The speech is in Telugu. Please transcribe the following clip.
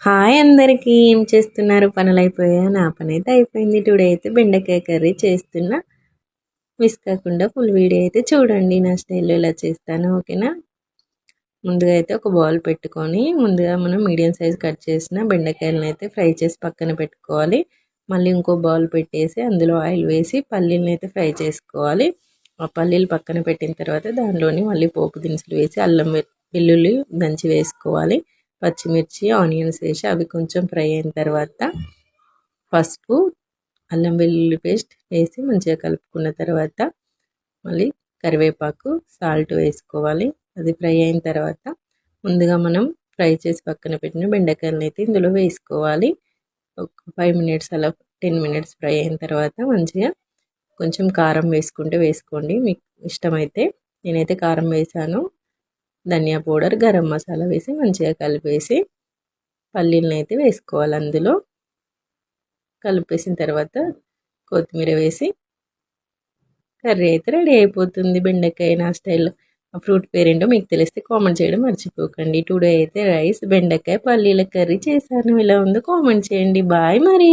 హాయ్ అందరికీ. ఏం చేస్తున్నారు? పనులైపోయా? నా పని అయితే అయిపోయింది. టుడే అయితే బెండకాయ కర్రీ చేస్తున్నా. మిస్ కాకుండా ఫుల్ వీడియో అయితే చూడండి. నా స్టైల్లో ఎలా చేస్తాను, ఓకేనా? ముందుగా అయితే ఒక బౌల్ పెట్టుకొని ముందుగా మనం మీడియం సైజ్ కట్ చేసిన బెండకాయలను అయితే ఫ్రై చేసి పక్కన పెట్టుకోవాలి. మళ్ళీ ఇంకో బౌల్ పెట్టేసి అందులో ఆయిల్ వేసి పల్లీలను అయితే ఫ్రై చేసుకోవాలి. ఆ పల్లీలు పక్కన పెట్టిన తర్వాత దానిలోని మళ్ళీ పోపు దినుసులు వేసి అల్లం వెల్లుల్లి దంచి వేసుకోవాలి. పచ్చిమిర్చి ఆనియన్స్ వేసి అవి కొంచెం ఫ్రై అయిన తర్వాత పసుపు అల్లం వెల్లుల్లి పేస్ట్ వేసి మంచిగా కలుపుకున్న తర్వాత మళ్ళీ కరివేపాకు సాల్ట్ వేసుకోవాలి. అది ఫ్రై అయిన తర్వాత ముందుగా మనం ఫ్రై చేసి పక్కన పెట్టిన బెండకాయలను అయితే ఇందులో వేసుకోవాలి. ఒక 5 మినిట్స్ అలా 10 మినిట్స్ ఫ్రై అయిన తర్వాత మంచిగా కొంచెం కారం వేసుకుంటే వేసుకోండి మీకు ఇష్టమైతే. నేనైతే కారం వేసాను. ధనియా పౌడర్ గరం మసాలా వేసి మంచిగా కలిపేసి పల్లీలను అయితే వేసుకోవాలి. అందులో కలిపేసిన తర్వాత కొత్తిమీర వేసి కర్రీ అయితే రెడీ అయిపోతుంది. బెండకాయ నా స్టైల్లో. ఆ ఫ్రూట్ పేరేంటో మీకు తెలిస్తే కామెంట్ చేయడం మర్చిపోకండి. టుడే అయితే రైస్ బెండకాయ పల్లీల కర్రీ చేశాను. ఎలా ఉందో కామెంట్ చేయండి. బాయ్ మరి.